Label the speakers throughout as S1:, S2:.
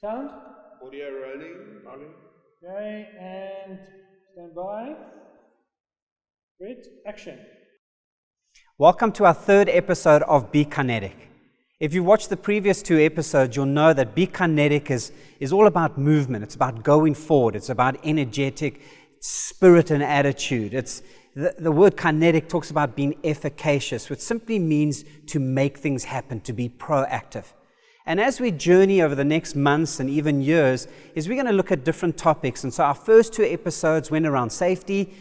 S1: Sound?
S2: Audio rolling.
S1: Okay, and stand by. Great, action.
S3: Welcome to our third episode of Be Kinetic. If you watched the previous two episodes, you'll know that Be Kinetic is all about movement. It's about going forward. It's about energetic spirit and attitude. It's the word kinetic talks about being efficacious, which simply means to make things happen, to be proactive. And as we journey over the next months and even years, we're going to look at different topics. And so our first two episodes went around safety.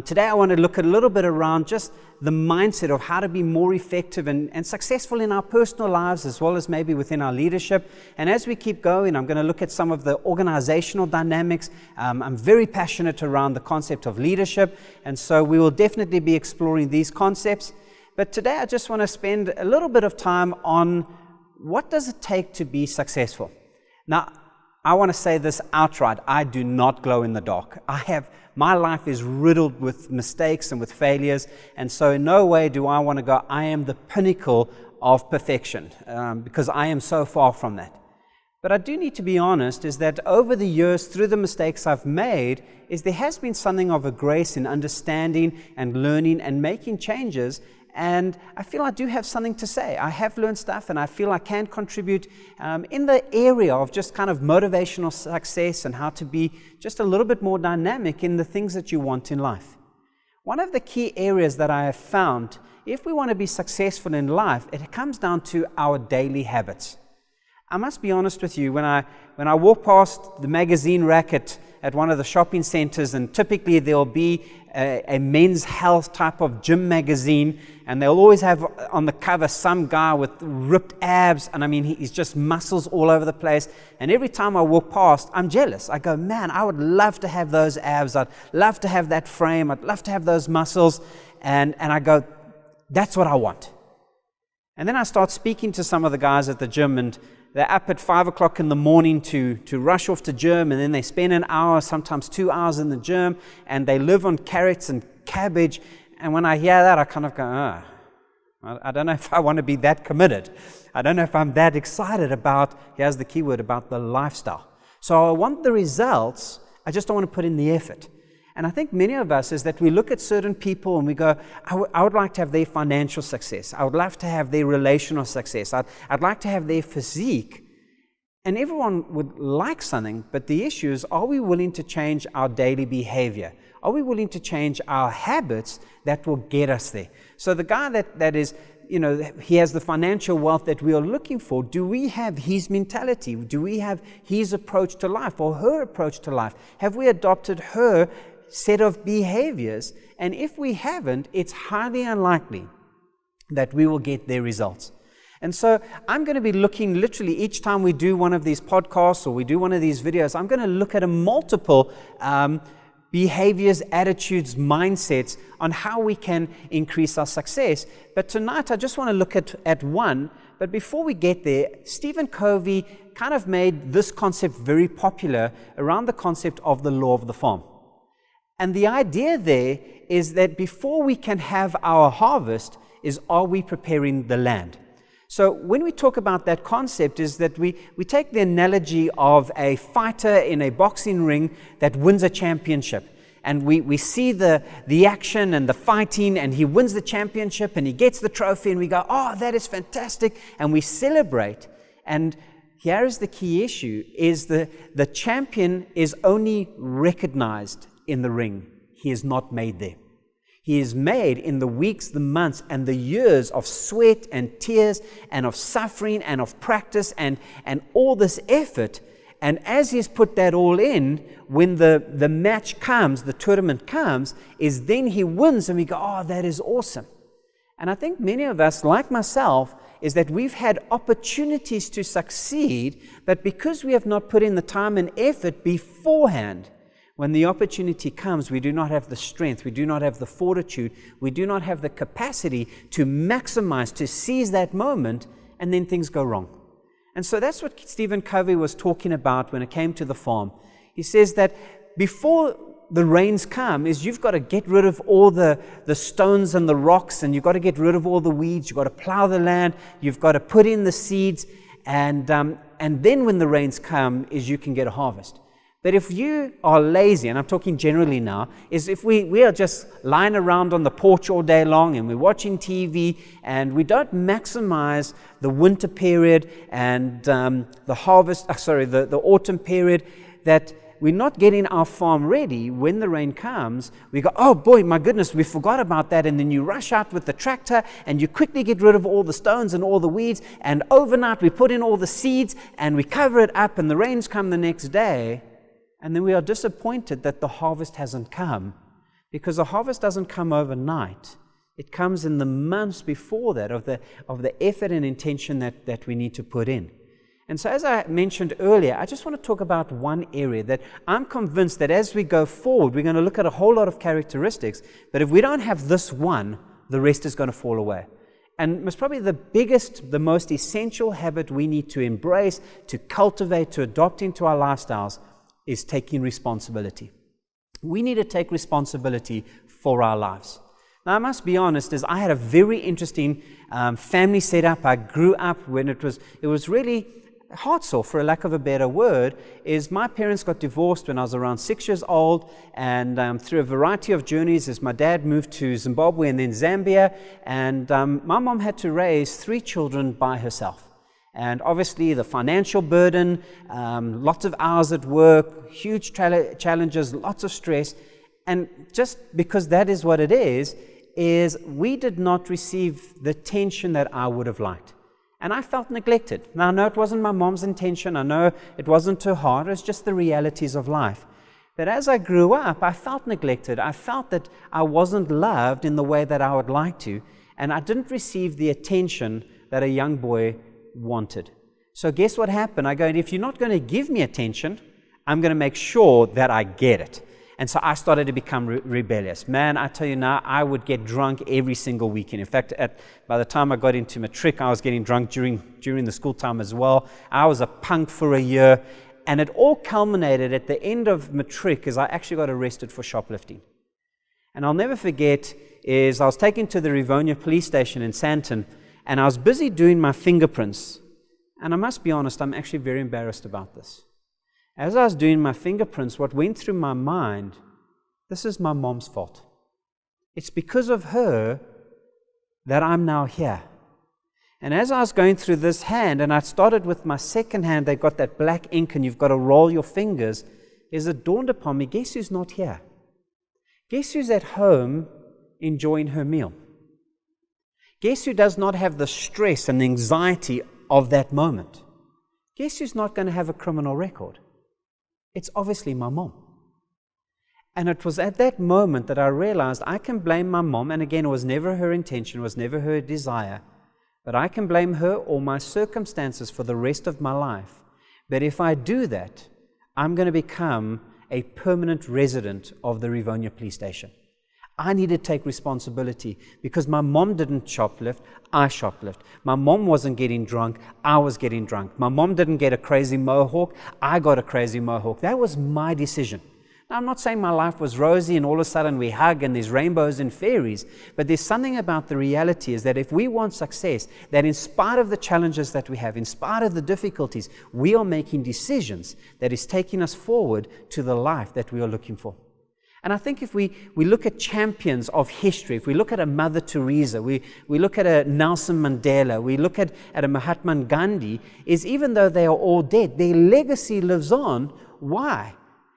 S3: Today I want to look at a little bit around just the mindset of how to be more effective and successful in our personal lives as well as maybe within our leadership. And as we keep going, I'm going to look at some of the organizational dynamics. I'm very passionate around the concept of leadership, and so we will definitely be exploring these concepts. But today I just want to spend a little bit of time on what does it take to be successful. Now, I want to say this outright. I do not glow in the dark. My life is riddled with mistakes and with failures, and so in no way do I want to go, I am the pinnacle of perfection, because I am so far from that. But I do need to be honest, is that over the years, through the mistakes I've made, there has been something of a grace in understanding and learning and making changes. And I feel I do have something to say. I have learned stuff, and I feel I can contribute in the area of just kind of motivational success and how to be just a little bit more dynamic in the things that you want in life. One of the key areas that I have found, if we want to be successful in life, it comes down to our daily habits. I must be honest with you, when I walk past the magazine rack at one of the shopping centers, and typically there'll be a men's health type of gym magazine, and they'll always have on the cover some guy with ripped abs, and I mean he's just muscles all over the place. And every time I walk past, I'm jealous. I go, man, I would love to have those abs. I'd love to have that frame. I'd love to have those muscles. And I go, that's what I want. And then I start speaking to some of the guys at the gym, and they're up at 5 o'clock in the morning to rush off to gym, and then they spend an hour, sometimes 2 hours in the gym, and they live on carrots and cabbage. And when I hear that, I kind of go, I don't know if I want to be that committed. I don't know if I'm that excited about, here's the key word, about the lifestyle. So I want the results, I just don't want to put in the effort. And I think many of us is that we look at certain people and we go, I would like to have their financial success. I would love to have their relational success. I'd like to have their physique. And everyone would like something, but the issue is, are we willing to change our daily behavior? Are we willing to change our habits that will get us there? So the guy that is, he has the financial wealth that we are looking for. Do we have his mentality? Do we have his approach to life or her approach to life? Have we adopted her set of behaviors? And if we haven't, it's highly unlikely that we will get their results. And so I'm going to be looking literally each time we do one of these podcasts or we do one of these videos, I'm going to look at a multiple behaviors, attitudes, mindsets on how we can increase our success. But tonight I just want to look at one. But before we get there, Stephen Covey kind of made this concept very popular around the concept of the law of the farm. And the idea there is that before we can have our harvest are we preparing the land? So when we talk about that concept is that we take the analogy of a fighter in a boxing ring that wins a championship. And we see the action and the fighting, and he wins the championship and he gets the trophy, and we go, oh, that is fantastic, and we celebrate. And here is the key issue, is the champion is only recognized in the ring. He is not made there. He is made in the weeks, the months, and the years of sweat and tears and of suffering and of practice and all this effort. And as he's put that all in, when the match comes, the tournament comes, is then he wins and we go, oh, that is awesome. And I think many of us, like myself, is that we've had opportunities to succeed, but because we have not put in the time and effort beforehand, when the opportunity comes, we do not have the strength, we do not have the fortitude, we do not have the capacity to maximize, to seize that moment, and then things go wrong. And so that's what Stephen Covey was talking about when it came to the farm. He says that before the rains come, you've got to get rid of all the stones and the rocks, and you've got to get rid of all the weeds, you've got to plow the land, you've got to put in the seeds, and and then when the rains come is you can get a harvest. But if you are lazy, and I'm talking generally now, is if we are just lying around on the porch all day long and we're watching TV and we don't maximize the winter period and the harvest, the autumn period, that we're not getting our farm ready. When the rain comes, we go, oh boy, my goodness, we forgot about that. And then you rush out with the tractor and you quickly get rid of all the stones and all the weeds. And overnight we put in all the seeds and we cover it up, and the rains come the next day. And then we are disappointed that the harvest hasn't come, because the harvest doesn't come overnight. It comes in the months before that of the effort and intention that we need to put in. And so, as I mentioned earlier, I just want to talk about one area that I'm convinced that as we go forward, we're going to look at a whole lot of characteristics, but if we don't have this one, the rest is going to fall away. And most probably the biggest, the most essential habit we need to embrace, to cultivate, to adopt into our lifestyles is taking responsibility. We need to take responsibility for our lives. Now, I must be honest, I had a very interesting family setup. I grew up when it was really heartsore, for a lack of a better word. Is my parents got divorced when I was around 6 years old, and through a variety of journeys, as my dad moved to Zimbabwe and then Zambia, and my mom had to raise 3 children by herself. And obviously the financial burden, lots of hours at work, huge challenges, lots of stress. And just because that is what it is we did not receive the attention that I would have liked. And I felt neglected. Now, I know it wasn't my mom's intention. I know it wasn't her heart. It was just the realities of life. But as I grew up, I felt neglected. I felt that I wasn't loved in the way that I would like to. And I didn't receive the attention that a young boy wanted. So guess what happened? I go, if you're not going to give me attention, I'm going to make sure that I get it. And so I started to become rebellious. Man, I tell you now, I would get drunk every single weekend. In fact, by the time I got into matric, I was getting drunk during the school time as well. I was a punk for a year. And it all culminated at the end of matric as I actually got arrested for shoplifting. And I'll never forget is I was taken to the Rivonia police station in Sandton, and I was busy doing my fingerprints. And I must be honest, I'm actually very embarrassed about this. As I was doing my fingerprints, what went through my mind, this is my mom's fault. It's because of her that I'm now here. And as I was going through this hand, and I started with my second hand, they got that black ink and you've got to roll your fingers, it dawned upon me, guess who's not here? Guess who's at home enjoying her meal? Guess who does not have the stress and anxiety of that moment? Guess who's not going to have a criminal record? It's obviously my mom. And it was at that moment that I realized I can blame my mom, and again, it was never her intention, it was never her desire, but I can blame her or my circumstances for the rest of my life. But if I do that, I'm going to become a permanent resident of the Rivonia police station. I need to take responsibility because my mom didn't shoplift, I shoplift. My mom wasn't getting drunk, I was getting drunk. My mom didn't get a crazy mohawk, I got a crazy mohawk. That was my decision. Now, I'm not saying my life was rosy and all of a sudden we hug and there's rainbows and fairies, but there's something about the reality is that if we want success, that in spite of the challenges that we have, in spite of the difficulties, we are making decisions that is taking us forward to the life that we are looking for. And I think if we look at champions of history, if we look at a Mother Teresa, we look at a Nelson Mandela, we look at a Mahatma Gandhi, is even though they are all dead, their legacy lives on. Why?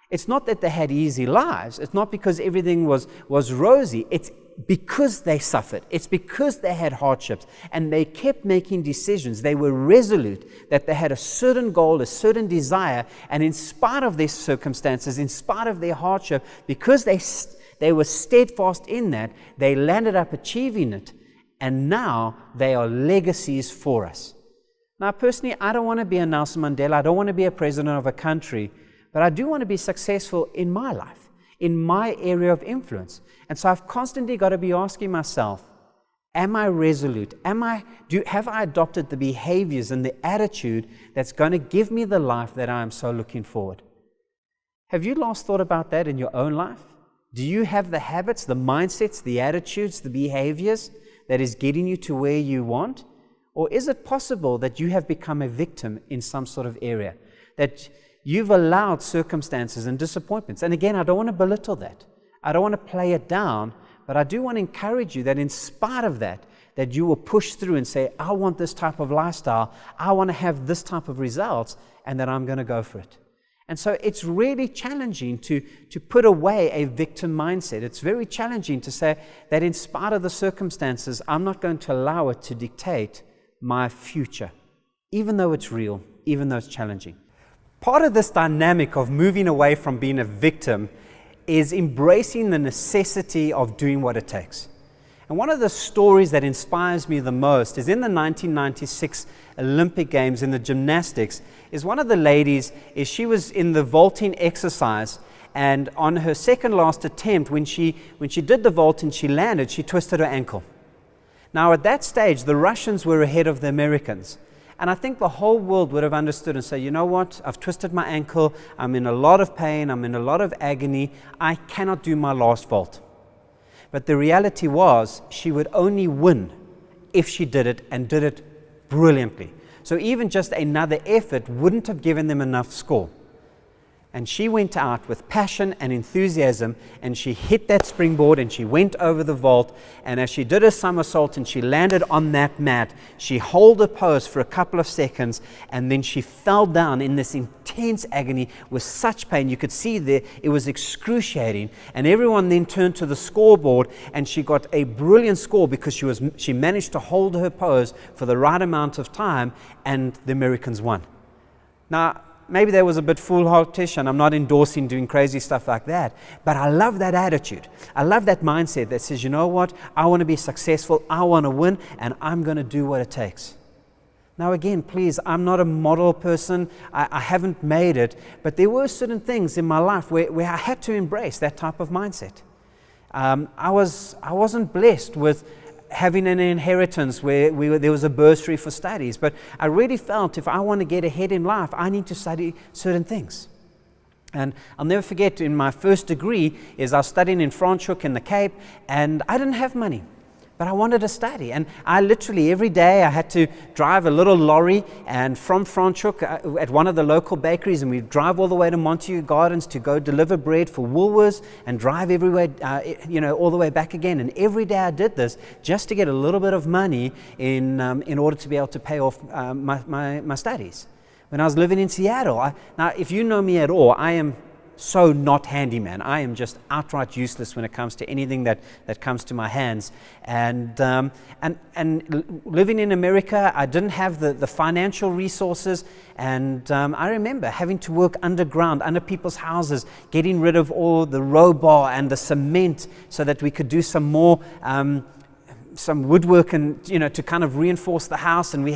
S3: It's not that they had easy lives. It's not because everything was rosy. It's because they suffered. It's because they had hardships. And they kept making decisions. They were resolute that they had a certain goal, a certain desire. And in spite of their circumstances, in spite of their hardship, because they were steadfast in that, they landed up achieving it. And now they are legacies for us. Now, personally, I don't want to be a Nelson Mandela. I don't want to be a president of a country. But I do want to be successful in my life, in my area of influence. And so I've constantly got to be asking myself, am I resolute? Have I adopted the behaviors and the attitude that's going to give me the life that I am so looking forward? Have you last thought about that in your own life? Do you have the habits, the mindsets, the attitudes, the behaviors that is getting you to where you want? Or is it possible that you have become a victim in some sort of area? That you've allowed circumstances and disappointments. And again, I don't want to belittle that. I don't want to play it down, but I do want to encourage you that in spite of that, that you will push through and say, I want this type of lifestyle, I want to have this type of results, and that I'm going to go for it. And so it's really challenging to put away a victim mindset. It's very challenging to say that in spite of the circumstances, I'm not going to allow it to dictate my future, even though it's real, even though it's challenging. Part of this dynamic of moving away from being a victim is embracing the necessity of doing what it takes. And one of the stories that inspires me the most is in the 1996 Olympic Games in the gymnastics, is one of the ladies, she was in the vaulting exercise, and on her second last attempt, when she did the vault and she landed, she twisted her ankle. Now at that stage, the Russians were ahead of the Americans. And I think the whole world would have understood and say, you know what, I've twisted my ankle, I'm in a lot of pain, I'm in a lot of agony, I cannot do my last vault. But the reality was, she would only win if she did it, and did it brilliantly. So even just another effort wouldn't have given them enough score. And she went out with passion and enthusiasm, and she hit that springboard and she went over the vault, and as she did a somersault and she landed on that mat, she held her pose for a couple of seconds, and then she fell down in this intense agony with such pain. You could see there it was excruciating, and everyone then turned to the scoreboard, and she got a brilliant score because she managed to hold her pose for the right amount of time, and the Americans won. Now, maybe that was a bit foolhardish, and I'm not endorsing doing crazy stuff like that, but I love that attitude. I love that mindset that says, you know what, I want to be successful, I want to win, and I'm going to do what it takes. Now again, please, I'm not a model person, I haven't made it, but there were certain things in my life where I had to embrace that type of mindset. I wasn't blessed with having an inheritance where there was a bursary for studies, but I really felt if I want to get ahead in life, I need to study certain things. And I'll never forget, in my first degree is I was studying in Franschhoek in the Cape, and I didn't have money, but I wanted to study. And I literally every day I had to drive a little lorry, and from Franschhoek at one of the local bakeries, and we'd drive all the way to Montague Gardens to go deliver bread for Woolworths, and drive everywhere, all the way back again. And every day I did this just to get a little bit of money in order to be able to pay off my studies. When I was living in Seattle, now if you know me at all, I am so not handyman. I am just outright useless when it comes to anything that comes to my hands. And living in America, I didn't have the financial resources, and I remember having to work underground, under people's houses, getting rid of all the rebar and the cement so that we could do some more some woodwork and to kind of reinforce the house. And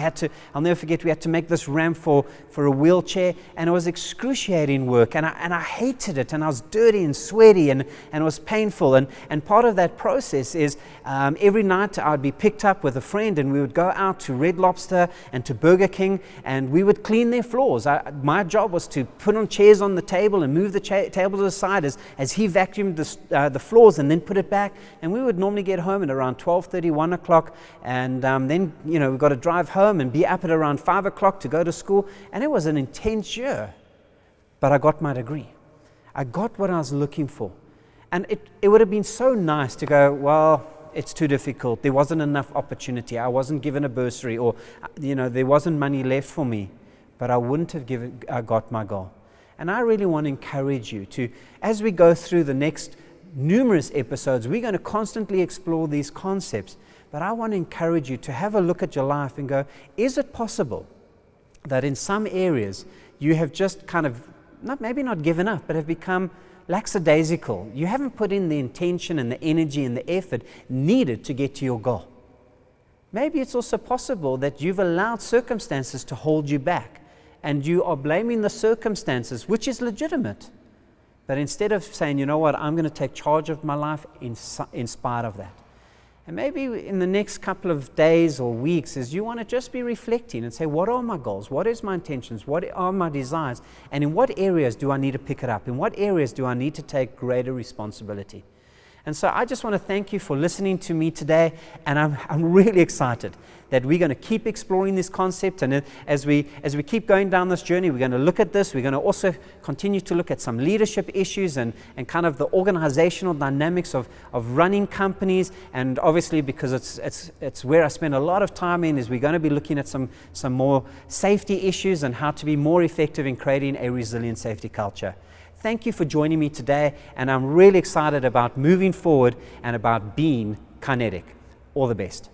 S3: I'll never forget, we had to make this ramp for a wheelchair, and it was excruciating work, and I hated it, and I was dirty and sweaty, and it was painful. And part of that process is every night I would be picked up with a friend, and we would go out to Red Lobster and to Burger King, and we would clean their floors. My job was to put on chairs on the table and move the table to the side as he vacuumed the floors, and then put it back. And we would normally get home at around 12:30, 1 o'clock, and then we've got to drive home and be up at around 5 o'clock to go to school. And it was an intense year, but I got my degree. I got what I was looking for. And it would have been so nice to go, well, it's too difficult, there wasn't enough opportunity, I wasn't given a bursary, or there wasn't money left for me, but I wouldn't have got my goal. And I really want to encourage you to, as we go through the next numerous episodes, we're going to constantly explore these concepts, but I want to encourage you to have a look at your life and go, is it possible that in some areas you have just kind of, maybe not given up, but have become lackadaisical? You haven't put in the intention and the energy and the effort needed to get to your goal. Maybe it's also possible that you've allowed circumstances to hold you back, and you are blaming the circumstances, which is legitimate. But instead of saying, you know what, I'm going to take charge of my life in spite of that. And maybe in the next couple of days or weeks, as you want to just be reflecting and say, what are my goals? What is my intentions? What are my desires? And in what areas do I need to pick it up? In what areas do I need to take greater responsibility? And so I just want to thank you for listening to me today, and I'm really excited that we're going to keep exploring this concept, and as we keep going down this journey, we're going to look at this. We're going to also continue to look at some leadership issues and kind of the organizational dynamics of running companies, and obviously because it's where I spend a lot of time in, is we're going to be looking at some more safety issues and how to be more effective in creating a resilient safety culture. Thank you for joining me today, and I'm really excited about moving forward and about being kinetic. All the best.